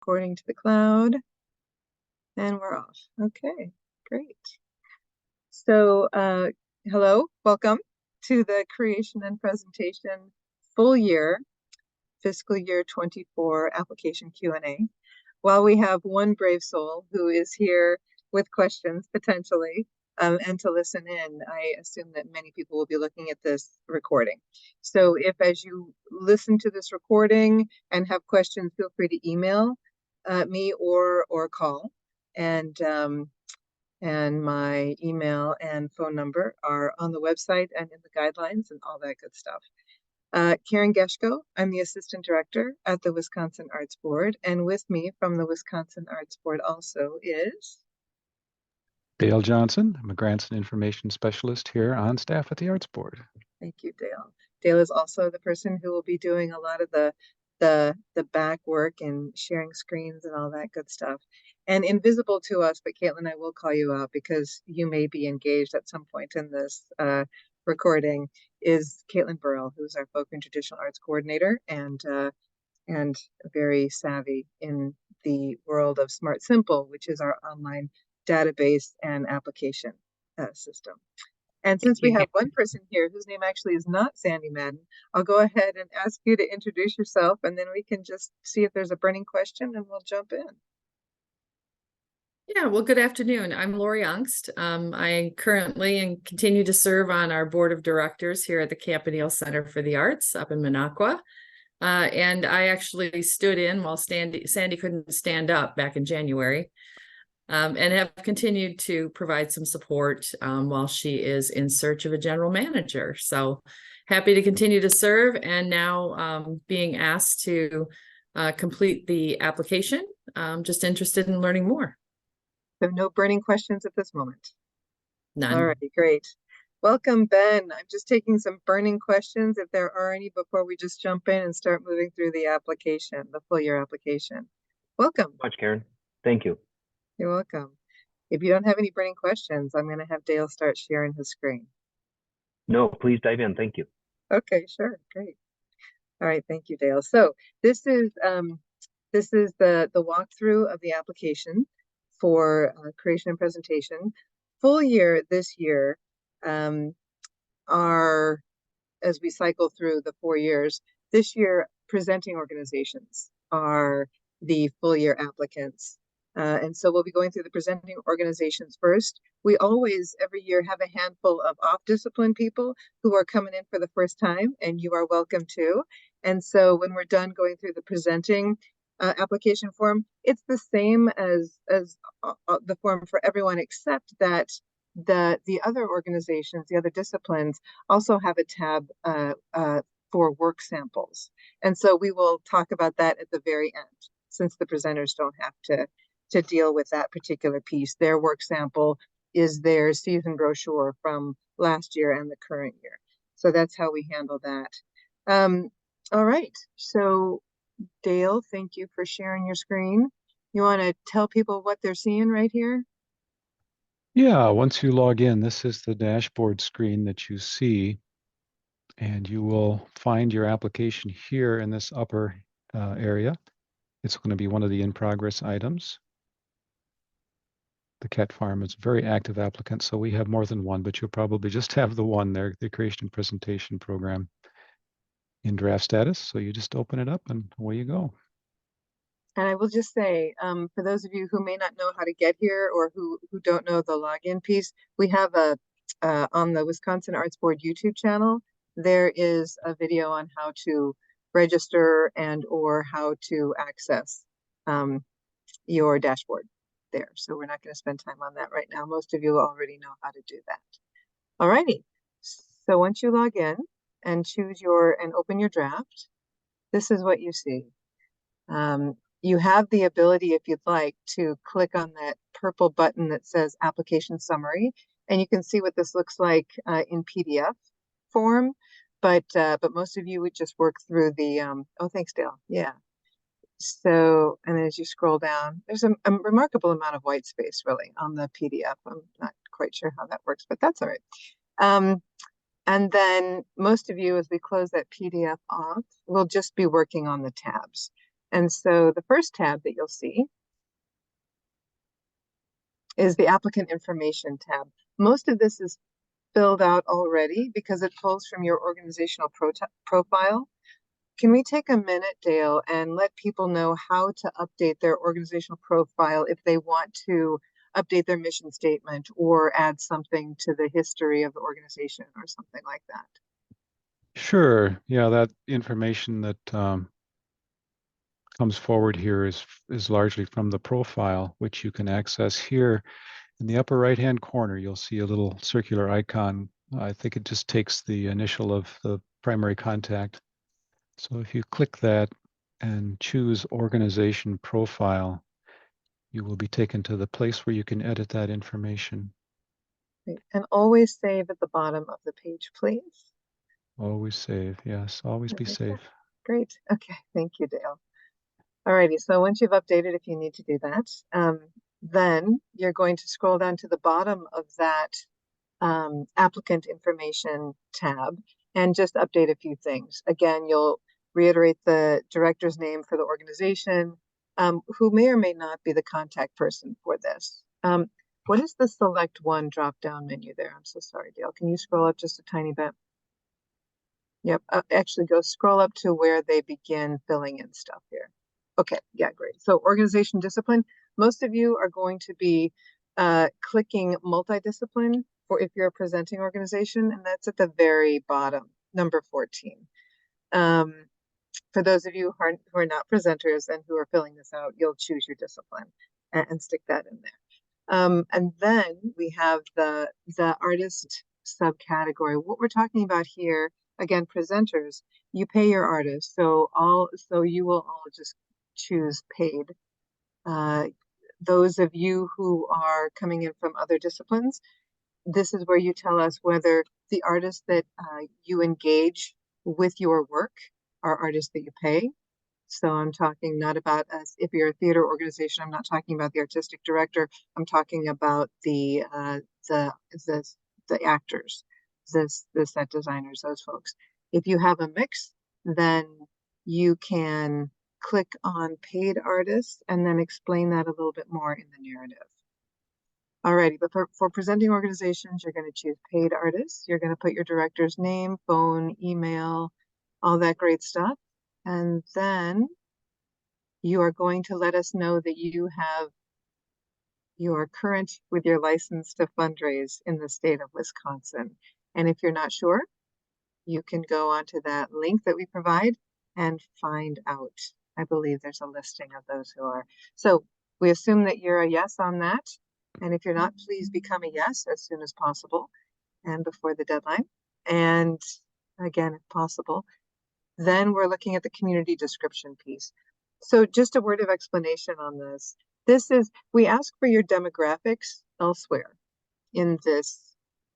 According to the cloud, and we're off. Okay, great. So, hello, welcome to the creation and presentation full year, fiscal year 24 application Q&A. While we have one brave soul who is here with questions potentially, and to listen in, I assume that many people will be looking at this recording. So if as you listen to this recording and have questions, feel free to email me or call. And my email and phone number are on the website and in the guidelines and all that good stuff. Karen Geschko, I'm the Assistant Director at the Wisconsin Arts Board, and with me from the Wisconsin Arts Board also is Dale Johnson. I'm a Grants and Information Specialist here on staff at the Arts Board. Thank you, Dale. Dale is also the person who will be doing a lot of the back work and sharing screens and all that good stuff. And invisible to us, but Caitlin, I will call you out because you may be engaged at some point in this recording, is Caitlin Burrell, who's our Folk and Traditional Arts Coordinator and very savvy in the world of Smart Simple, which is our online database and application system. And since we have one person here whose name actually is not Sandy Madden, I'll go ahead and ask you to introduce yourself, and then we can just see if there's a burning question and we'll jump in. Yeah, well, good afternoon. I'm Lori Youngst. I currently and continue to serve on our board of directors here at the Campanile Center for the Arts up in Minocqua. And I actually stood in while Sandy couldn't stand up back in January. And have continued to provide some support while she is in search of a general manager. So happy to continue to serve, and now being asked to complete the application. Just interested in learning more. So no burning questions at this moment? None. All right, great. Welcome, Ben. I'm just taking some burning questions, if there are any, before we just jump in and start moving through the application, the full year application. Welcome. Much, Karen. Thank you. You're welcome. If you don't have any burning questions, I'm going to have Dale start sharing his screen. No, please dive in. Thank you. Okay, sure. Great. All right. Thank you, Dale. So this is the walkthrough of the application for creation and presentation. Full year this year are, as we cycle through the 4 years, this year presenting organizations are the full year applicants. And so we'll be going through the presenting organizations first. We always, every year, have a handful of off-discipline people who are coming in for the first time, and you are welcome too. And so when we're done going through the presenting application form, it's the same as the form for everyone, except that the other organizations, the other disciplines, also have a tab for work samples. And so we will talk about that at the very end, since the presenters don't have to deal with that particular piece. Their work sample is their season brochure from last year and the current year. So that's how we handle that. All right, so Dale, thank you for sharing your screen. You want to tell people what they're seeing right here? Yeah, once you log in, this is the dashboard screen that you see, and you will find your application here in this upper area. It's going to be one of the in-progress items. The Cat Farm is a very active applicant, so we have more than one, but you'll probably just have the one there, the Creation and Presentation Program, in draft status. So you just open it up and away you go. And I will just say, for those of you who may not know how to get here or who don't know the login piece, we have on the Wisconsin Arts Board YouTube channel, there is a video on how to register and or how to access your dashboard there. So we're not going to spend time on that right now. Most of you already know how to do that. All righty. So once you log in and choose and open your draft, this is what you see. You have the ability, if you'd like, to click on that purple button that says Application Summary, and you can see what this looks like in PDF form. But most of you would just work through the oh, thanks, Dale. Yeah. So, and as you scroll down, there's a remarkable amount of white space really on the PDF. I'm not quite sure how that works, but that's all right. And then most of you, as we close that PDF off, will just be working on the tabs. And so the first tab that you'll see is the applicant information tab. Most of this is filled out already because it pulls from your organizational profile. Can we take a minute, Dale, and let people know how to update their organizational profile if they want to update their mission statement or add something to the history of the organization or something like that? Sure. Yeah, that information that comes forward here is largely from the profile, which you can access here. In the upper right-hand corner, you'll see a little circular icon. I think it just takes the initial of the primary contact. So if you click that and choose Organization Profile, you will be taken to the place where you can edit that information. Great. And always save at the bottom of the page, please. Always save. Yes, always be Okay, safe. great. Okay, thank you, Dale. Alrighty, so once you've updated, if you need to do that, then you're going to scroll down to the bottom of that applicant information tab and just update a few things. Again, you'll reiterate the director's name for the organization, who may or may not be the contact person for this. What is the select one drop-down menu there? I'm so sorry, Dale. Can you scroll up just a tiny bit? Yep, actually go scroll up to where they begin filling in stuff here. Okay, yeah, great. So organization discipline, most of you are going to be clicking multidiscipline for if you're a presenting organization, and that's at the very bottom, number 14. For those of you who are not presenters and who are filling this out, you'll choose your discipline and stick that in there. And then we have the artist subcategory. What we're talking about here, again, presenters, you pay your artists, so you will all just choose paid. Those of you who are coming in from other disciplines, this is where you tell us whether the artists that you engage with your work are artists that you pay. So I'm talking not about us. If you're a theater organization, I'm not talking about the artistic director. I'm talking about the actors, the set designers, those folks. If you have a mix, then you can click on paid artists and then explain that a little bit more in the narrative. Alrighty, but for presenting organizations, you're going to choose paid artists. You're going to put your director's name, phone, email, all that great stuff. And then you are going to let us know that you are current with your license to fundraise in the state of Wisconsin. And if you're not sure, you can go onto that link that we provide and find out. I believe there's a listing of those who are. So we assume that you're a yes on that. And if you're not, please become a yes as soon as possible and before the deadline. And again, if possible, then we're looking at the community description piece. So just a word of explanation on this. We ask for your demographics elsewhere in this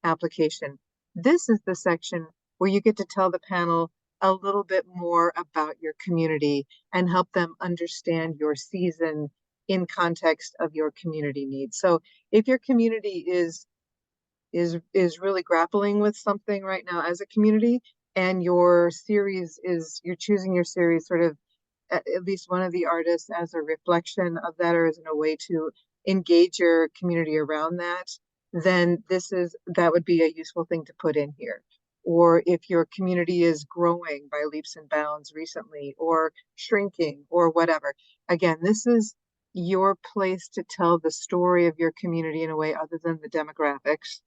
application. This is the section where you get to tell the panel a little bit more about your community and help them understand your season in context of your community needs. So if your community is really grappling with something right now as a community, and you're choosing your series sort of at least one of the artists as a reflection of that or as in a way to engage your community around that, then that would be a useful thing to put in here. Or if your community is growing by leaps and bounds recently or shrinking or whatever. Again, this is your place to tell the story of your community in a way other than the demographics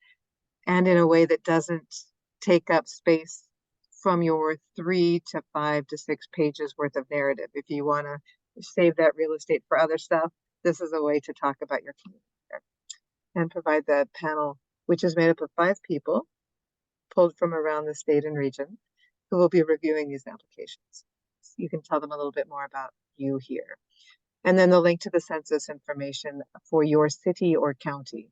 and in a way that doesn't take up space from your 3 to 5 to 6 pages worth of narrative. If you want to save that real estate for other stuff, this is a way to talk about your community there. And provide the panel, which is made up of 5 people pulled from around the state and region who will be reviewing these applications. So you can tell them a little bit more about you here. And then the link to the census information for your city or county.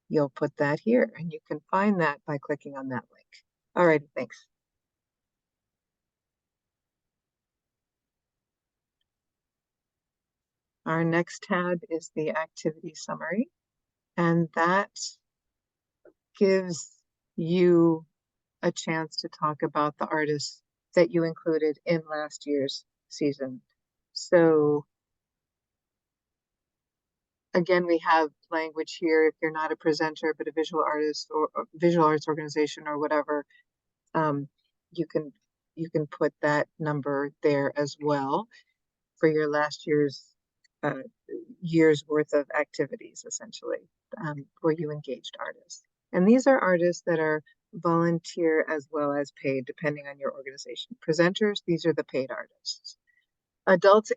You'll put that here and you can find that by clicking on that link. All right, thanks. Our next tab is the activity summary, and that gives you a chance to talk about the artists that you included in last year's season. So again, we have language here. If you're not a presenter, but a visual artist or visual arts organization or whatever, um, you can put that number there as well for your last year's worth of activities, essentially, where you engaged artists. And these are artists that are volunteer as well as paid, depending on your organization. Presenters, these are the paid artists. Adults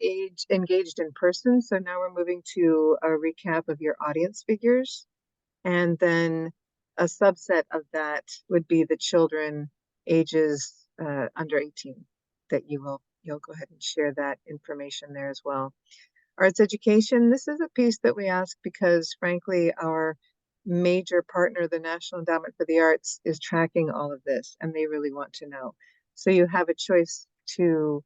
engaged in person. So now we're moving to a recap of your audience figures. And then a subset of that would be the children ages under 18 that you'll go ahead and share that information there as well. Arts education, this is a piece that we ask because frankly, our major partner, the National Endowment for the Arts, is tracking all of this and they really want to know. So you have a choice to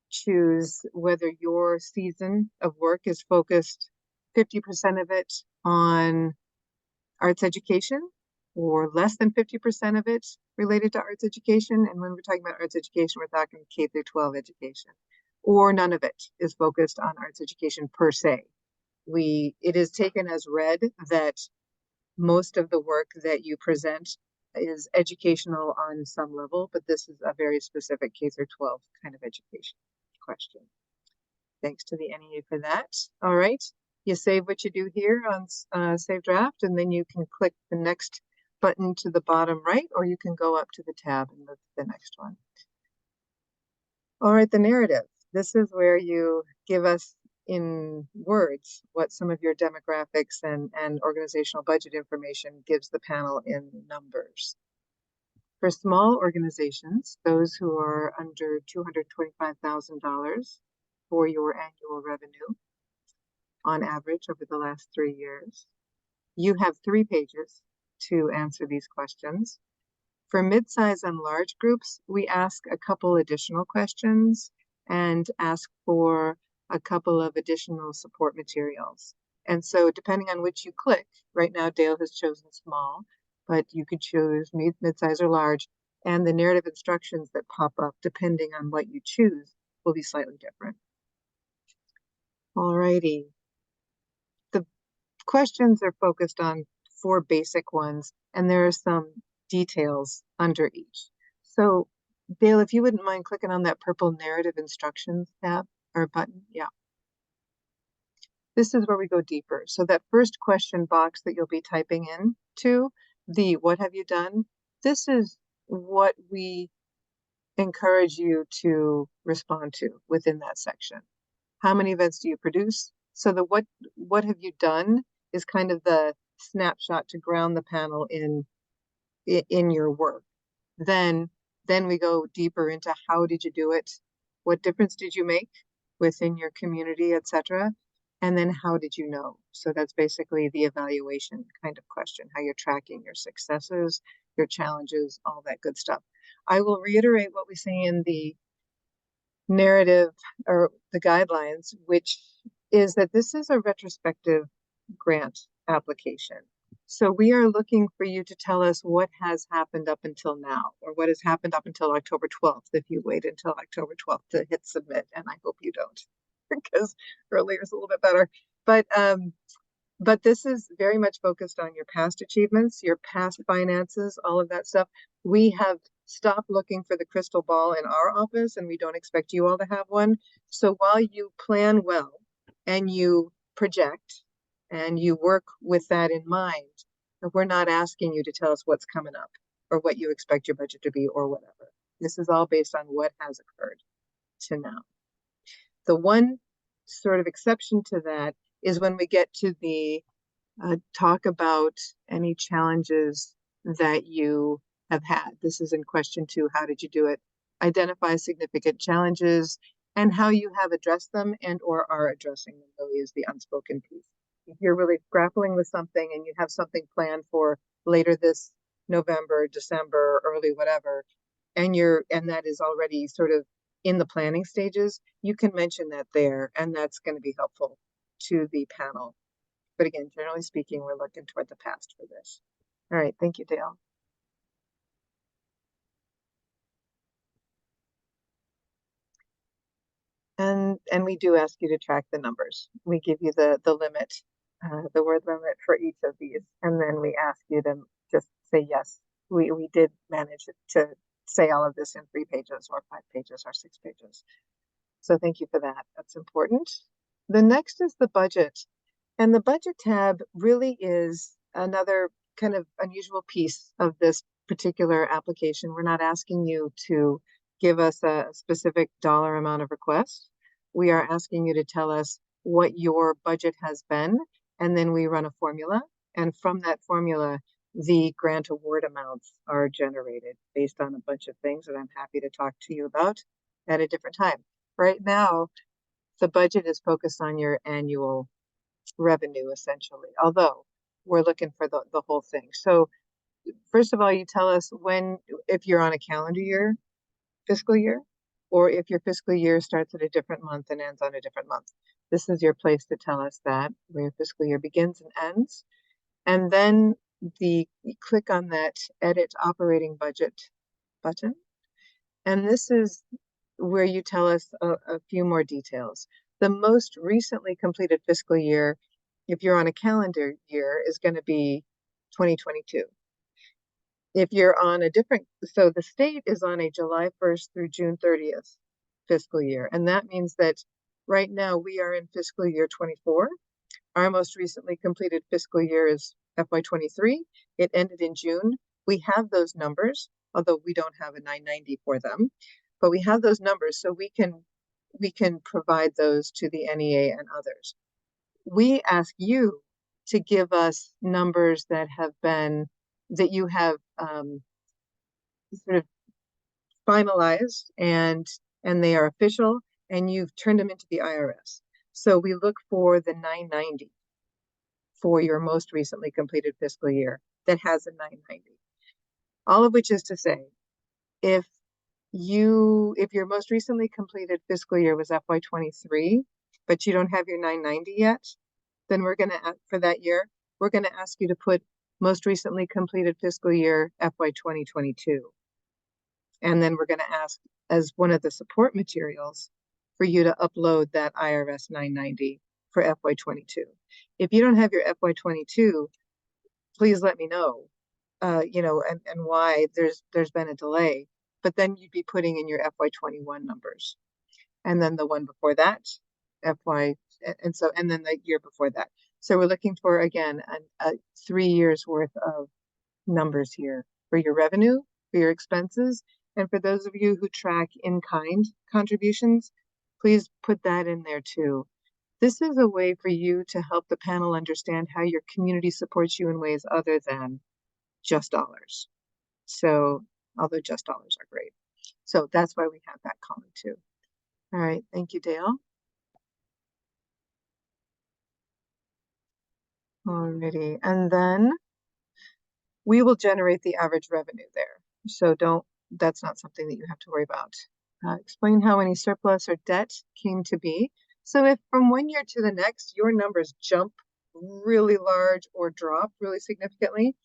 choose whether your season of work is focused 50% of it on arts education or less than 50% of it related to arts education. And when we're talking about arts education, we're talking K through 12 education, or none of it is focused on arts education per se. It is taken as read that most of the work that you present is educational on some level, but this is a very specific K through 12 kind of education question. Thanks to the NEA for that. All right, you save what you do here on Save Draft, and then you can click the next button to the bottom right, or you can go up to the tab and move to the next one. All right, the narrative. This is where you give us in words what some of your demographics and organizational budget information gives the panel in numbers. For small organizations, those who are under $225,000 for your annual revenue on average over the last 3 years, you have 3 pages to answer these questions. For mid-size and large groups, we ask a couple additional questions and ask for a couple of additional support materials. And so depending on which you click, right now Dale has chosen small, but you could choose mid-size or large, and the narrative instructions that pop up depending on what you choose will be slightly different. Alrighty. The questions are focused on 4 basic ones, and there are some details under each. So Dale, if you wouldn't mind clicking on that purple narrative instructions tab or button. Yeah. This is where we go deeper. So that first question box that you'll be typing in to, the what have you done? This is what we encourage you to respond to within that section. How many events do you produce? So the what have you done is kind of the snapshot to ground the panel in your work. Then we go deeper into how did you do it? What difference did you make within your community, etc.? And then how did you know? So that's basically the evaluation kind of question, how you're tracking your successes, your challenges, all that good stuff. I will reiterate what we say in the narrative or the guidelines, which is that this is a retrospective grant application. So we are looking for you to tell us what has happened up until now, or what has happened up until October 12th, if you wait until October 12th to hit submit, and I hope you don't, because earlier is a little bit better. But this is very much focused on your past achievements, your past finances, all of that stuff. We have stopped looking for the crystal ball in our office, and we don't expect you all to have one. So while you plan well and you project and you work with that in mind, we're not asking you to tell us what's coming up or what you expect your budget to be or whatever. This is all based on what has occurred to now. The one sort of exception to that is when we get to the talk about any challenges that you have had. This is in question 2. How did you do it? Identify significant challenges and how you have addressed them and or are addressing them really is the unspoken piece. If you're really grappling with something and you have something planned for later this November, December, early whatever, and that is already sort of in the planning stages, you can mention that there, and that's going to be helpful to the panel. But again, generally speaking, we're looking toward the past for this. All right, thank you, Dale. And we do ask you to track the numbers. We give you the limit, the word limit for each of these, and then we ask you to just say yes. We did manage to say all of this in 3 pages or 5 pages or 6 pages. So thank you for that. That's important. The next is the budget. And the budget tab really is another kind of unusual piece of this particular application. We're not asking you to give us a specific dollar amount of requests. We are asking you to tell us what your budget has been, and then we run a formula. And from that formula, the grant award amounts are generated based on a bunch of things that I'm happy to talk to you about at a different time. Right now, the budget is focused on your annual revenue, essentially, although we're looking for the whole thing. So first of all, you tell us when, if you're on a calendar year, fiscal year, or if your fiscal year starts at a different month and ends on a different month. This is your place to tell us that, where your fiscal year begins and ends. And then you click on that Edit Operating Budget button. And this is where you tell us a few more details. The most recently completed fiscal year, if you're on a calendar year, is going to be 2022. If you're on a different, so the state is on a July 1st through June 30th fiscal year. And that means that right now we are in fiscal year 24. Our most recently completed fiscal year is FY23. It ended in June. We have those numbers, although we don't have a 990 for them, but we have those numbers, so we can provide those to the NEA and others. We ask you to give us numbers that you have sort of finalized and they are official, and you've turned them into the IRS. So we look for the 990 for your most recently completed fiscal year that has a 990. All of which is to say, if your most recently completed fiscal year was FY23, but you don't have your 990 yet, then we're going to, for that year, we're going to ask you to put most recently completed fiscal year FY2022. And then we're going to ask, as one of the support materials, for you to upload that IRS 990 for FY22. If you don't have your FY22, please let me know, and why there's been a delay. But then you'd be putting in your FY21 numbers, and then the one before that, and then the year before that. So we're looking for, again, 3 years worth of numbers here for your revenue, for your expenses, and for those of you who track in-kind contributions, please put that in there too. This is a way for you to help the panel understand how your community supports you in ways other than just dollars. So, although just dollars are great. So that's why we have that column too. All right, thank you, Dale. Alrighty, and then we will generate the average revenue there. So that's not something that you have to worry about. Explain how any surplus or debt came to be. So if from one year to the next, your numbers jump really large or drop really significantly,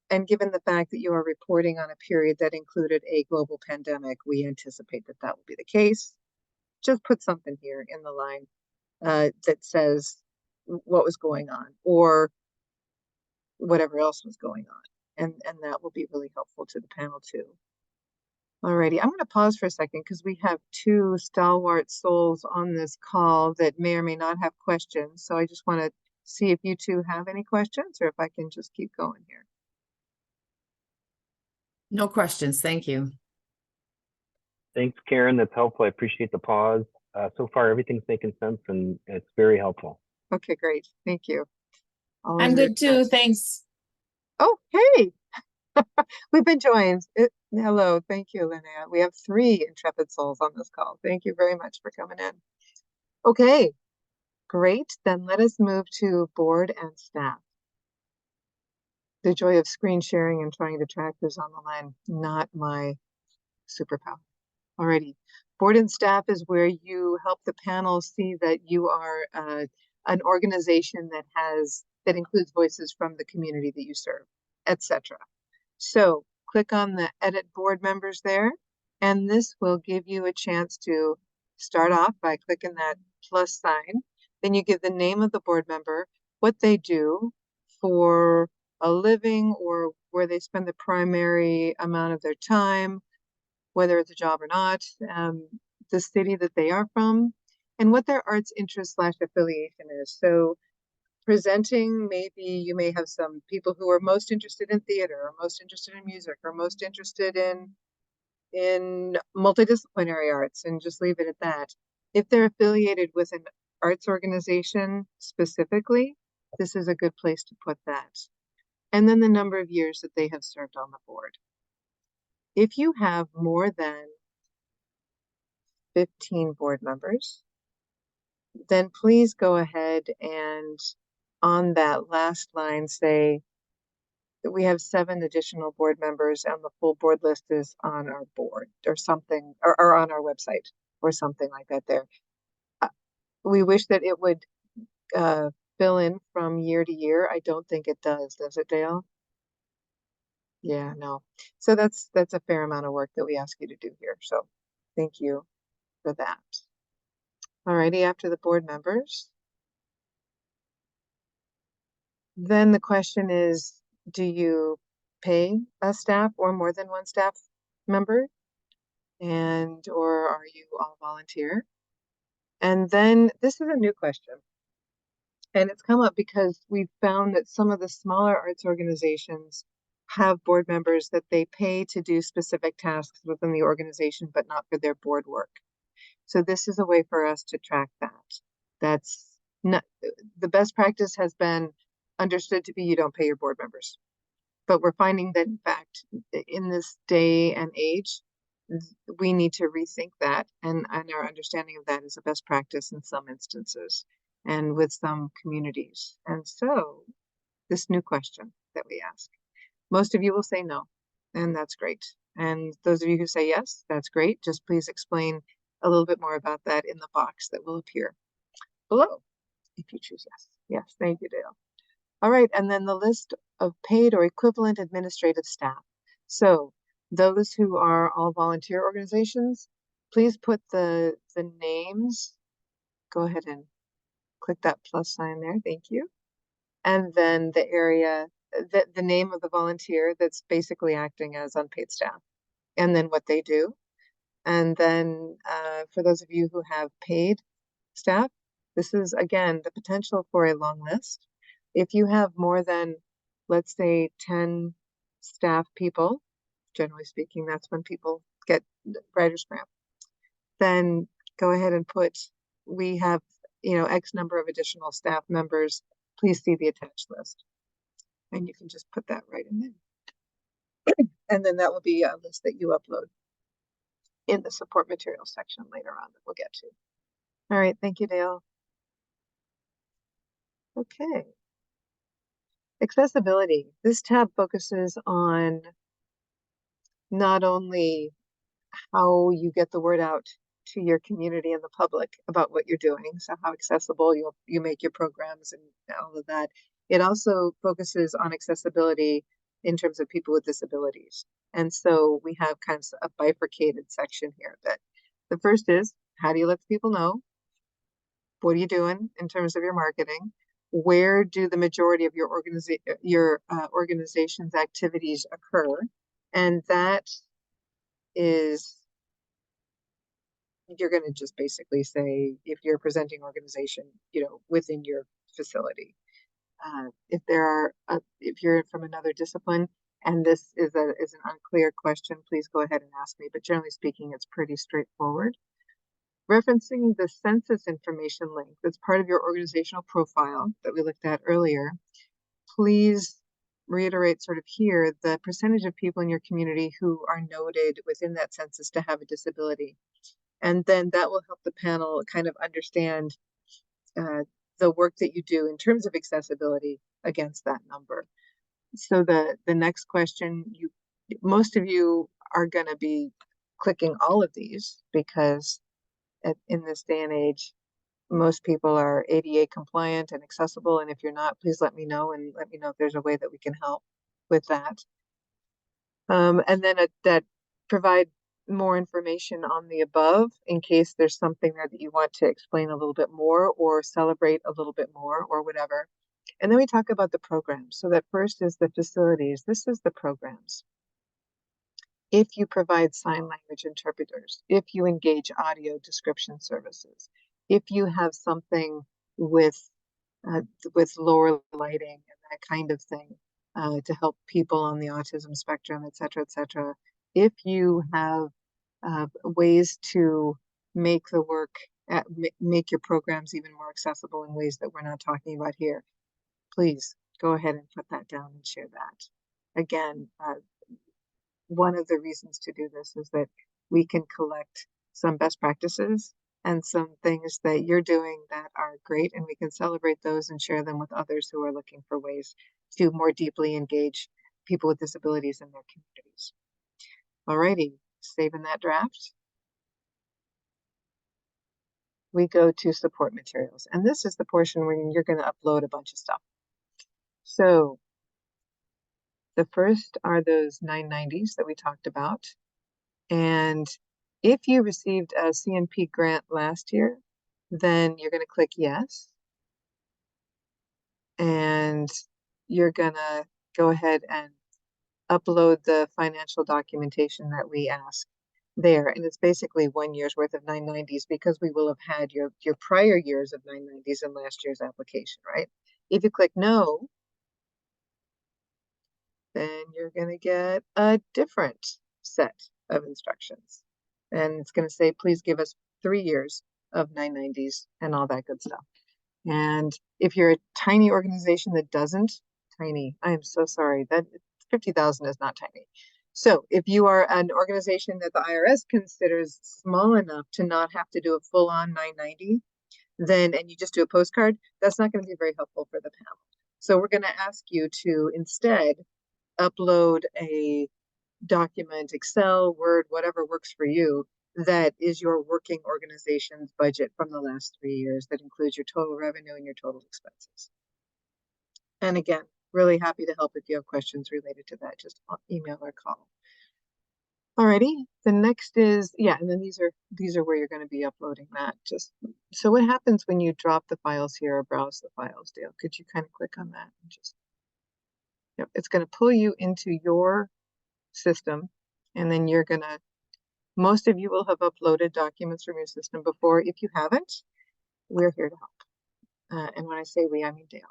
and given the fact that you are reporting on a period that included a global pandemic, we anticipate that that will be the case. Just put something here in the line that says what was going on or whatever else was going on. And that will be really helpful to the panel too. Alrighty, I'm going to pause for a second because we have 2 stalwart souls on this call that may or may not have questions. So I just want to see if you 2 have any questions or if I can just keep going here. No questions. Thank you. Thanks, Karen. That's helpful. I appreciate the pause. So far, everything's making sense and it's very helpful. Okay, great. Thank you. I'm good too. Thanks. Oh, hey, we've been joined. Hello, thank you, Linnea. We have 3 intrepid souls on this call. Thank you very much for coming in. Okay, great. Then let us move to board and staff. The joy of screen sharing and trying to track this on the line, not my superpower. Alrighty, board and staff is where you help the panel see that you are an organization that includes voices from the community that you serve, etc. So click on the edit board members there, and this will give you a chance to start off by clicking that plus sign. Then you give the name of the board member, what they do for a living or where they spend the primary amount of their time, whether it's a job or not, the city that they are from, and what their arts interest / affiliation is. So presenting, maybe you may have some people who are most interested in theater or most interested in music or most interested in multidisciplinary arts, and just leave it at that. If they're affiliated with an arts organization specifically, this is a good place to put that. And then the number of years that they have served on the board. If you have more than 15 board members, then please go ahead and on that last line say that we have 7 additional board members and the full board list is on our board or something, or on our website or something like that there. We wish that it would fill in from year to year. I don't think it does it, Dale? Yeah, no. So that's a fair amount of work that we ask you to do here. So thank you for that. Alrighty, after the board members. Then the question is, do you pay a staff or more than one staff member? Or are you all volunteer? And then this is a new question. And it's come up because we've found that some of the smaller arts organizations have board members that they pay to do specific tasks within the organization, but not for their board work. So this is a way for us to track that. That's not, the best practice has been understood to be you don't pay your board members. But we're finding that, in fact, in this day and age, we need to rethink that. And our understanding of that is a best practice in some instances and with some communities. And so this new question that we ask, most of you will say no, and that's great. And those of you who say yes, that's great. Just please explain a little bit more about that in the box that will appear below if you choose yes. Yes, thank you, Dale. All right, and then the list of paid or equivalent administrative staff. So those who are all volunteer organizations, please put the names. Go ahead and click that plus sign there, thank you. And then the area, the name of the volunteer that's basically acting as unpaid staff, and then what they do. And then for those of you who have paid staff, this is, again, the potential for a long list. If you have more than, let's say, 10 staff people, generally speaking, that's when people get writer's cramp, then go ahead and put, we have, X number of additional staff members, please see the attached list. And you can just put that right in there. And then that will be a list that you upload in the support materials section later on that we'll get to. All right, thank you, Dale. Okay. Accessibility. This tab focuses on not only how you get the word out to your community and the public about what you're doing, so how accessible you make your programs and all of that. It also focuses on accessibility in terms of people with disabilities. And so we have kind of a bifurcated section here. That the first is, how do you let people know? What are you doing in terms of your marketing? Where do the majority of your organization's activities occur? And that is, you're going to just basically say, if you're a presenting organization, within your facility. If you're from another discipline, and this is an unclear question, please go ahead and ask me. But generally speaking, it's pretty straightforward. Referencing the census information link that's part of your organizational profile that we looked at earlier, please reiterate sort of here the percentage of people in your community who are noted within that census to have a disability. And then that will help the panel kind of understand the work that you do in terms of accessibility against that number. So the next question, most of you are going to be clicking all of these because in this day and age, most people are ADA compliant and accessible. And if you're not, please let me know, and let me know if there's a way that we can help with that. And then that provide more information on the above in case there's something there that you want to explain a little bit more or celebrate a little bit more or whatever. And then we talk about the programs. So that first is the facilities. This is the programs. If you provide sign language interpreters, if you engage audio description services, if you have something with lower lighting and that kind of thing to help people on the autism spectrum, et cetera, et cetera. If you have ways to make the work, make your programs even more accessible in ways that we're not talking about here, please go ahead and put that down and share that. Again, one of the reasons to do this is that we can collect some best practices and some things that you're doing that are great, and we can celebrate those and share them with others who are looking for ways to more deeply engage people with disabilities in their communities. Alrighty, saving that draft. We go to support materials, and this is the portion where you're going to upload a bunch of stuff. So the first are those 990s that we talked about. And if you received a CNP grant last year, then you're going to click yes. And you're going to go ahead and upload the financial documentation that we ask there. And it's basically 1 year's worth of 990s because we will have had your prior years of 990s in last year's application, right? If you click no, then you're going to get a different set of instructions. And it's going to say, please give us 3 years of 990s and all that good stuff. And if you're a tiny organization that doesn't, tiny, I am so sorry, that 50,000 is not tiny. So if you are an organization that the IRS considers small enough to not have to do a full-on 990, then, and you just do a postcard, that's not going to be very helpful for the panel. So we're going to ask you to instead upload a document, Excel, Word, whatever works for you, that is your working organization's budget from the last 3 years that includes your total revenue and your total expenses. And again, really happy to help if you have questions related to that, just email or call. Alrighty, the next is, yeah, and then these are where you're going to be uploading that. Just so what happens when you drop the files here or browse the files, Dale? Could you kind of click on that and just, yep, it's going to pull you into your system, and then you're going to, most of you will have uploaded documents from your system before. If you haven't, we're here to help. And when I say we, I mean Dale.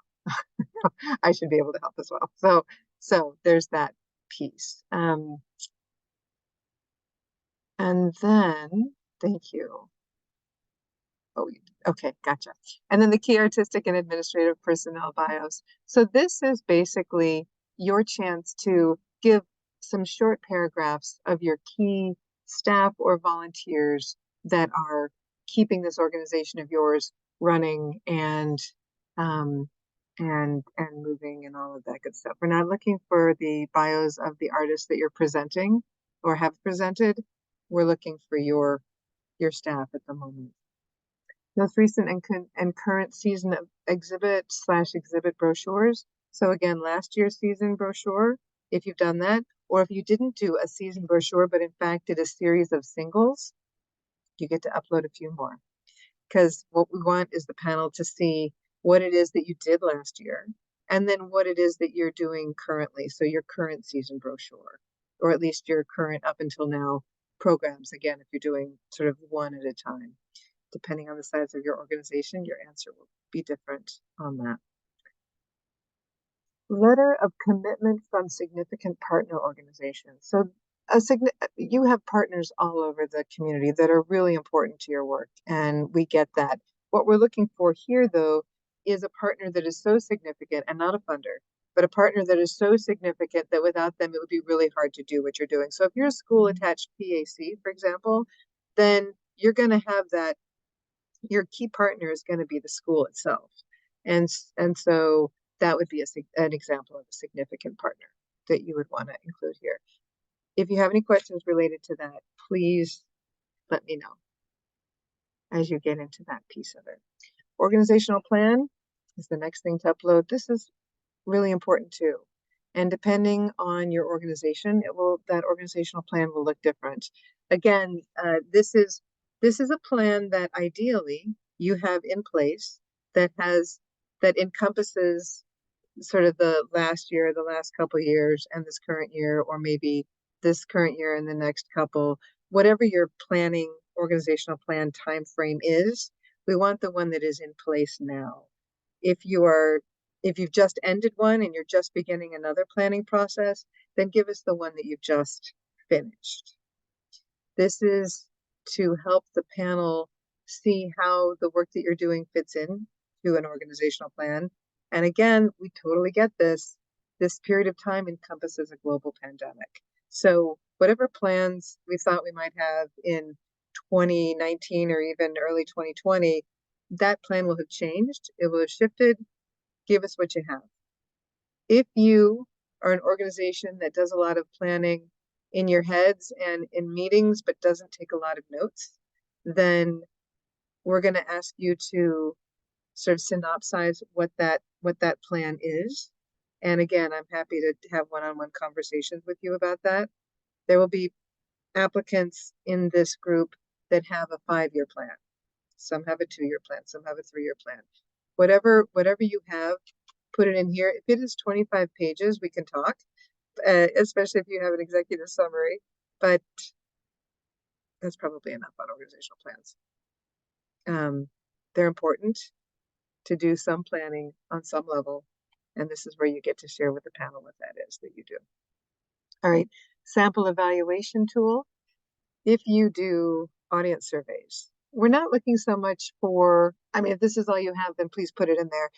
I should be able to help as well. So there's that piece. And then, thank you. Oh, okay, gotcha. And then the key artistic and administrative personnel bios. So this is basically your chance to give some short paragraphs of your key staff or volunteers that are keeping this organization of yours running and moving and all of that good stuff. We're not looking for the bios of the artists that you're presenting or have presented. We're looking for your staff at the moment. Most recent and current season of exhibit/exhibit brochures. So again, last year's season brochure, if you've done that, or if you didn't do a season brochure, but in fact did a series of singles, you get to upload a few more. Because what we want is the panel to see what it is that you did last year, and then what it is that you're doing currently. So your current season brochure, or at least your current up until now programs. Again, if you're doing sort of one at a time. Depending on the size of your organization, your answer will be different on that. Letter of commitment from significant partner organizations. So you have partners all over the community that are really important to your work, and we get that. What we're looking for here, though, is a partner that is so significant, and not a funder, but a partner that is so significant that without them, it would be really hard to do what you're doing. So if you're a school-attached PAC, for example, then you're going to have that. Your key partner is going to be the school itself. And so that would be an example of a significant partner that you would want to include here. If you have any questions related to that, please let me know as you get into that piece of it. Organizational plan is the next thing to upload. This is really important too. And depending on your organization, that organizational plan will look different. again, this is a plan that ideally you have in place that encompasses sort of the last year, the last couple years, and this current year, or maybe this current year and the next couple, whatever your planning organizational plan time frame is, we want the one that is in place now. If you've just ended one and you're just beginning another planning process, then give us the one that you've just finished. This is to help the panel see how the work that you're doing fits in to an organizational plan. And again, we totally get this. This period of time encompasses a global pandemic. So whatever plans we thought we might have in 2019 or even early 2020, that plan will have changed. It will have shifted. Give us what you have. If you are an organization that does a lot of planning in your heads and in meetings, but doesn't take a lot of notes, then we're going to ask you to sort of synopsize what that plan is. And again, I'm happy to have one-on-one conversations with you about that. There will be applicants in this group that have a 5-year plan. Some have a 2-year plan, some have a 3-year plan. Whatever you have, put it in here. If it is 25 pages, we can talk, especially if you have an executive summary, but that's probably enough on organizational plans. They're important to do some planning on some level, and this is where you get to share with the panel what that is that you do. All right, sample evaluation tool. If you do audience surveys, we're not looking so much for, I mean, if this is all you have, then please put it in there.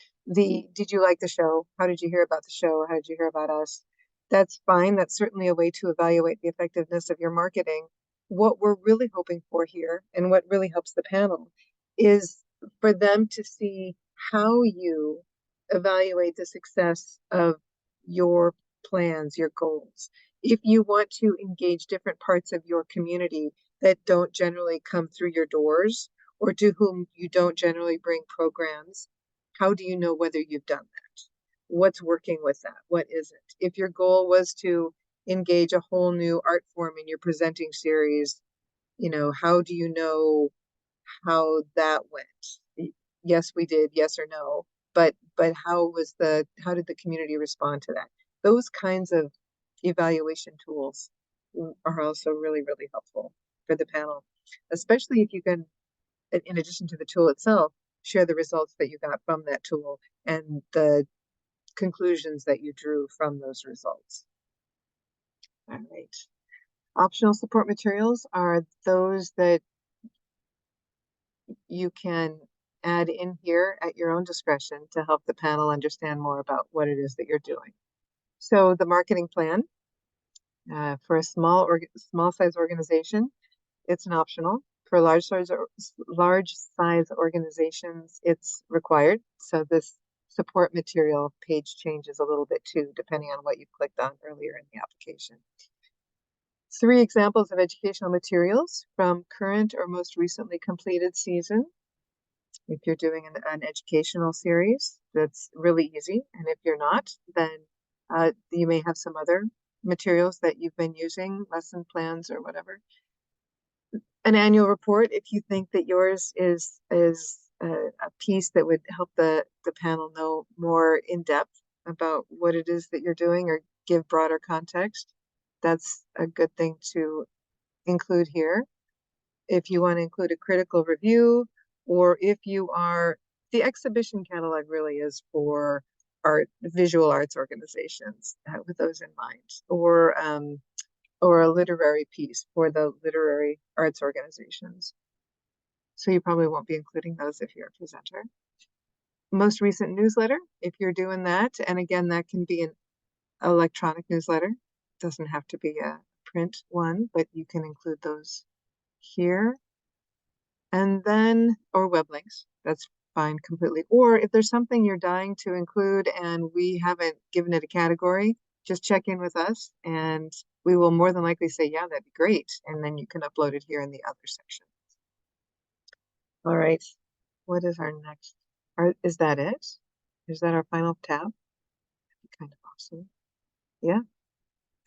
Did you like the show? How did you hear about the show? How did you hear about us? That's fine. That's certainly a way to evaluate the effectiveness of your marketing. What we're really hoping for here, and what really helps the panel, is for them to see how you evaluate the success of your plans, your goals. If you want to engage different parts of your community that don't generally come through your doors, or to whom you don't generally bring programs, how do you know whether you've done that? What's working with that? What isn't? If your goal was to engage a whole new art form in your presenting series, how do you know how that went? Yes, we did, yes or no, but how did the community respond to that? Those kinds of evaluation tools are also really, really helpful for the panel, especially if you can, in addition to the tool itself, share the results that you got from that tool and the conclusions that you drew from those results. All right. Optional support materials are those that you can add in here at your own discretion to help the panel understand more about what it is that you're doing. So the marketing plan for a small size organization, it's an optional. For large size organizations, it's required. So this support material page changes a little bit too, depending on what you clicked on earlier in the application. 3 examples of educational materials from current or most recently completed season. If you're doing an educational series, that's really easy. And if you're not, then you may have some other materials that you've been using, lesson plans or whatever. An annual report, if you think that yours is a piece that would help the panel know more in depth about what it is that you're doing or give broader context, that's a good thing to include here. If you want to include a critical review, or if you are, the exhibition catalog really is for visual arts organizations with those in mind, or a literary piece for the literary arts organizations. So you probably won't be including those if you're a presenter. Most recent newsletter, if you're doing that, and again, that can be an electronic newsletter. It doesn't have to be a print one, but you can include those here. And then, or web links, that's fine completely. Or if there's something you're dying to include and we haven't given it a category, just check in with us and we will more than likely say, yeah, that'd be great. And then you can upload it here in the other section. All right, what is our next? Is that it? Is that our final tab? That'd be kind of awesome. Yeah.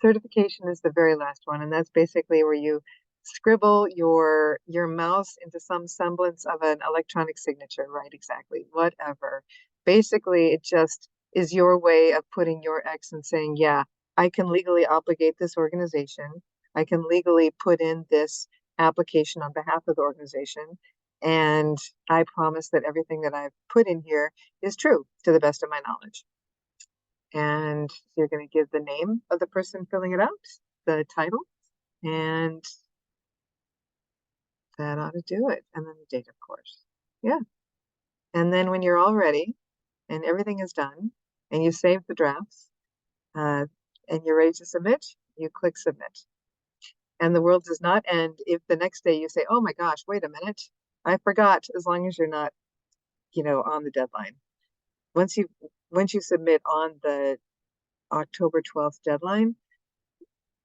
Certification is the very last one, and that's basically where you scribble your mouse into some semblance of an electronic signature, right? Exactly, whatever. Basically, it just is your way of putting your X and saying, yeah, I can legally obligate this organization. I can legally put in this application on behalf of the organization. And I promise that everything that I've put in here is true to the best of my knowledge. And you're going to give the name of the person filling it out, the title, and that ought to do it. And then the date, of course. Yeah. And then when you're all ready and everything is done and you save the drafts and you're ready to submit, you click submit. And the world does not end if the next day you say, oh my gosh, wait a minute, I forgot, as long as you're not, on the deadline. Once you submit on the October 12th deadline,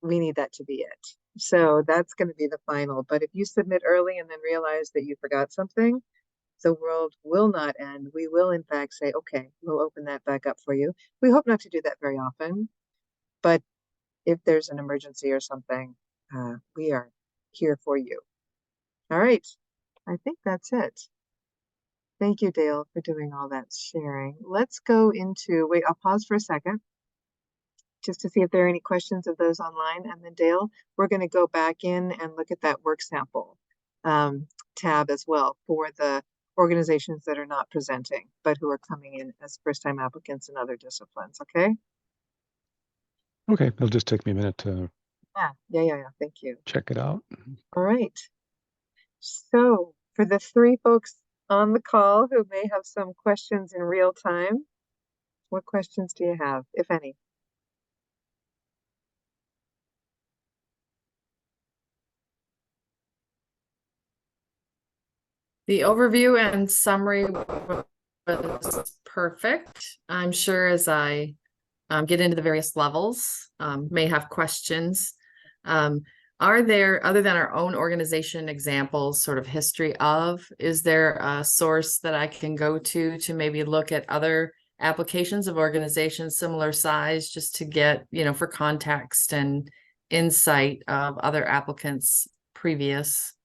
we need that to be it. So that's going to be the final. But if you submit early and then realize that you forgot something, the world will not end. We will, in fact, say, okay, we'll open that back up for you. We hope not to do that very often. But if there's an emergency or something, we are here for you. All right. I think that's it. Thank you, Dale, for doing all that sharing. Let's go into, wait, I'll pause for a second just to see if there are any questions of those online. And then Dale, we're going to go back in and look at that work sample tab as well for the organizations that are not presenting, but who are coming in as first-time applicants in other disciplines, okay? Okay, it'll just take me a minute to Yeah. Thank you. check it out. All right. So for the three folks on the call who may have some questions in real time, what questions do you have, if any? The overview and summary was perfect. I'm sure as I get into the various levels, may have questions. Are there, other than our own organization examples, sort of history of, is there a source that I can go to maybe look at other applications of organizations similar size, just to get, for context and insight of other applicants previous?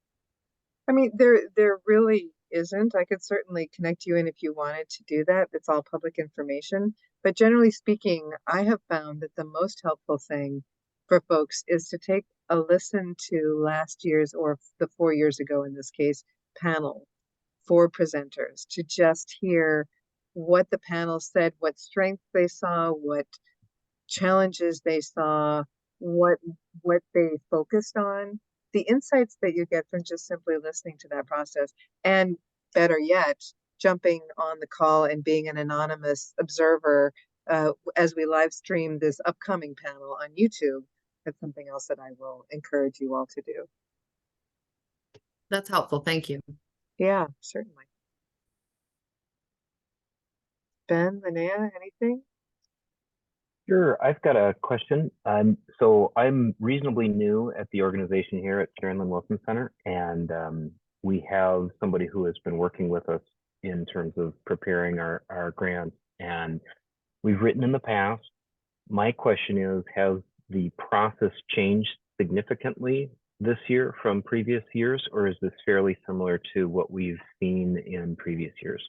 I mean, there really isn't. I could certainly connect you in if you wanted to do that. It's all public information. But generally speaking, I have found that the most helpful thing for folks is to take a listen to last year's, or the 4 years ago in this case, panel for presenters, to just hear what the panel said, what strengths they saw, what challenges they saw, what they focused on, the insights that you get from just simply listening to that process, and better yet, jumping on the call and being an anonymous observer as we live stream this upcoming panel on YouTube. That's something else that I will encourage you all to do. That's helpful. Thank you. Yeah, certainly. Ben, Linnea, anything? Sure, I've got a question. So I'm reasonably new at the organization here at Sharon Lynn Wilson Center, and we have somebody who has been working with us in terms of preparing our grants, and we've written in the past. My question is, has the process changed significantly this year from previous years, or is this fairly similar to what we've seen in previous years?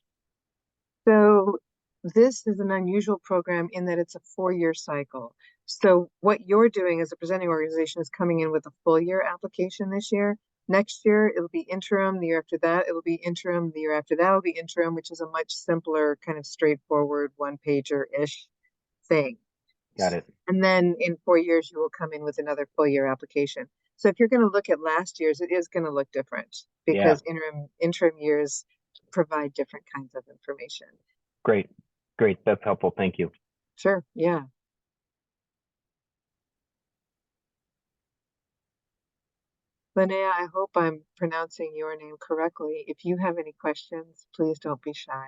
So this is an unusual program in that it's a 4-year cycle. So what you're doing as a presenting organization is coming in with a full year application this year. Next year, it'll be interim. The year after that, it'll be interim. The year after that will be interim, which is a much simpler, kind of straightforward, one-pager-ish thing. Got it. And then in 4 years, you will come in with another full year application. So if you're going to look at last year's, it is going to look different because interim years provide different kinds of information. Great. That's helpful. Thank you. Sure. Yeah. Linnea, I hope I'm pronouncing your name correctly. If you have any questions, please don't be shy.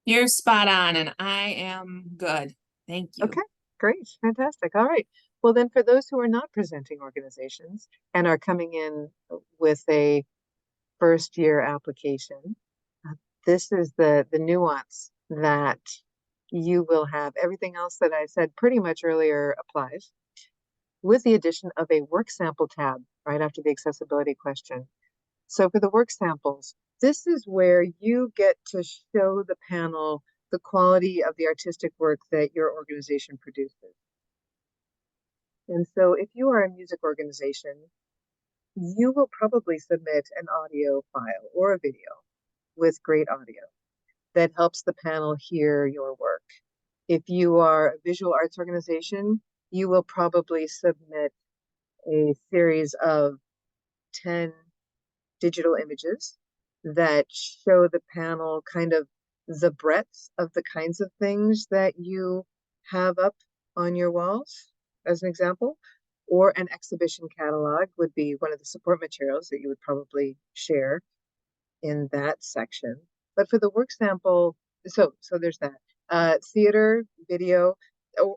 You're spot on, and I am good. Thank you. Okay, great. Fantastic. All right. Well, then for those who are not presenting organizations and are coming in with a first year application, this is the nuance that you will have. Everything else that I said pretty much earlier applies. with the addition of a work sample tab right after the accessibility question. So for the work samples, this is where you get to show the panel the quality of the artistic work that your organization produces. And so if you are a music organization, you will probably submit an audio file or a video with great audio that helps the panel hear your work. If you are a visual arts organization, you will probably submit a series of 10 digital images that show the panel kind of the breadth of the kinds of things that you have up on your walls, as an example. Or an exhibition catalog would be one of the support materials that you would probably share in that section. But for the work sample, so there's that. Theater, video,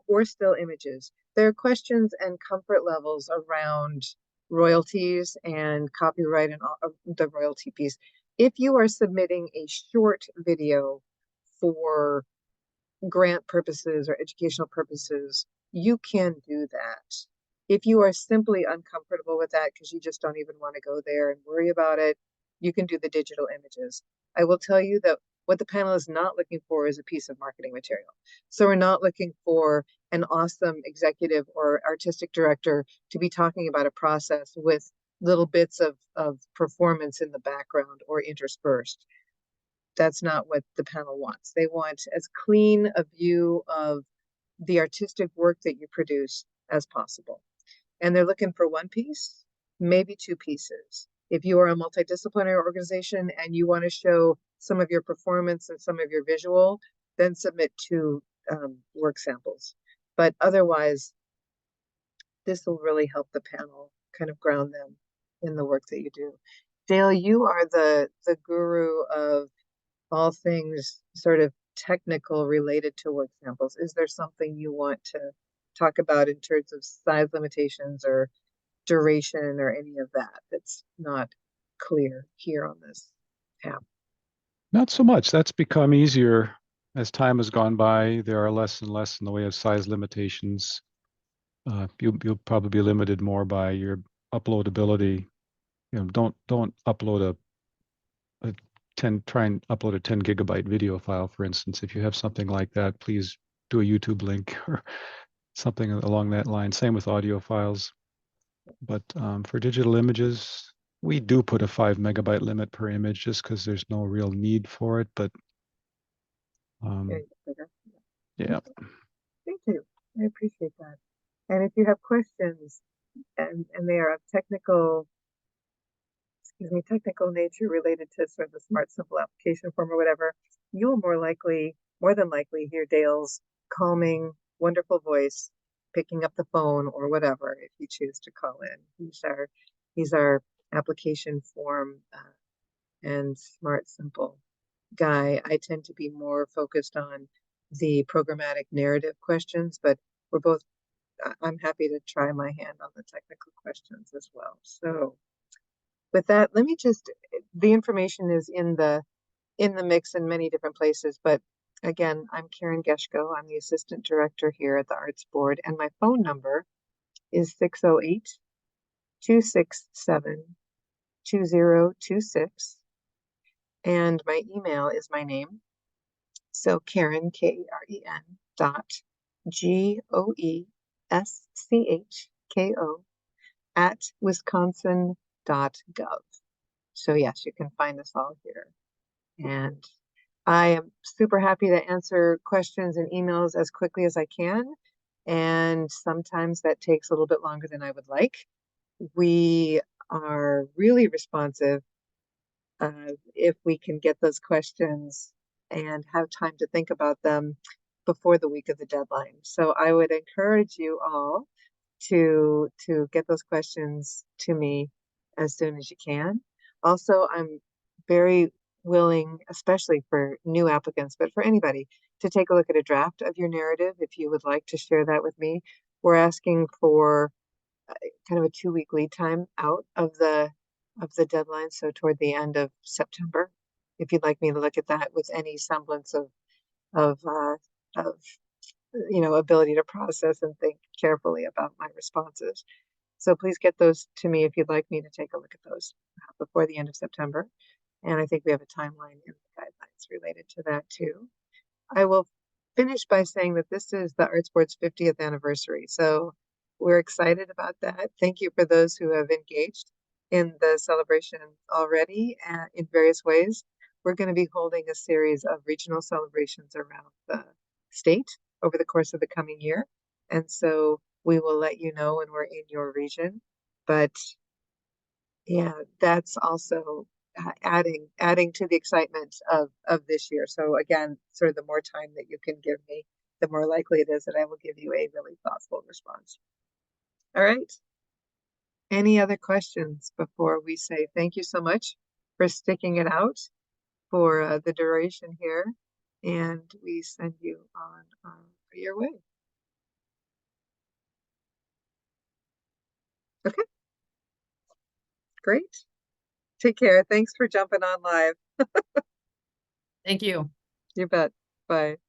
or still images. There are questions and comfort levels around royalties and copyright and the royalty piece. If you are submitting a short video for grant purposes or educational purposes, you can do that. If you are simply uncomfortable with that because you just don't even want to go there and worry about it, you can do the digital images. I will tell you that what the panel is not looking for is a piece of marketing material. So we're not looking for an awesome executive or artistic director to be talking about a process with little bits of performance in the background or interspersed. That's not what the panel wants. They want as clean a view of the artistic work that you produce as possible. And they're looking for one piece, maybe two pieces. If you are a multidisciplinary organization and you want to show some of your performance and some of your visual, then submit two work samples. But otherwise, this will really help the panel kind of ground them in the work that you do. Dale, you are the guru of all things sort of technical related to work samples. Is there something you want to talk about in terms of size limitations or duration or any of that that's not clear here on this tab? Not so much. That's become easier as time has gone by. There are less and less in the way of size limitations. You'll probably be limited more by your uploadability. Don't upload try and upload a 10 gigabyte video file, for instance. If you have something like that, please do a YouTube link or something along that line. Same with audio files. But for digital images, we do put a 5 megabyte limit per image just because there's no real need for it. But yeah. Thank you. I appreciate that. And if you have questions and they are of technical nature related to sort of the Smart Simple application form or whatever, you will more than likely hear Dale's calming, wonderful voice picking up the phone or whatever if you choose to call in. He's our application form and Smart Simple guy. I tend to be more focused on the programmatic narrative questions, but I'm happy to try my hand on the technical questions as well. So with that, the information is in the mix in many different places, but again, I'm Karen Geschko. I'm the assistant director here at the Arts Board, and my phone number is 608-267-2026. And my email is my name. So Karen, Karen, GOESCHKO @wisconsin.gov. So yes, you can find us all here. And I am super happy to answer questions and emails as quickly as I can. And sometimes that takes a little bit longer than I would like. We are really responsive if we can get those questions and have time to think about them before the week of the deadline. So I would encourage you all to get those questions to me as soon as you can. Also, I'm very willing, especially for new applicants, but for anybody, to take a look at a draft of your narrative if you would like to share that with me. We're asking for kind of a 2-week lead time out of the deadline, so toward the end of September. If you'd like me to look at that with any semblance of ability to process and think carefully about my responses. So please get those to me if you'd like me to take a look at those before the end of September. And I think we have a timeline in the guidelines related to that too. I will finish by saying that this is the Arts Board's 50th anniversary. So we're excited about that. Thank you for those who have engaged in the celebration already in various ways. We're going to be holding a series of regional celebrations around the state over the course of the coming year. And so we will let you know when we're in your region. But yeah, that's also adding to the excitement of this year. So again, sort of the more time that you can give me, the more likely it is that I will give you a really thoughtful response. All right. Any other questions before we say thank you so much for sticking it out for the duration here, and we send you on your way. Okay. Great. Take care. Thanks for jumping on live. Thank you. You bet. Bye.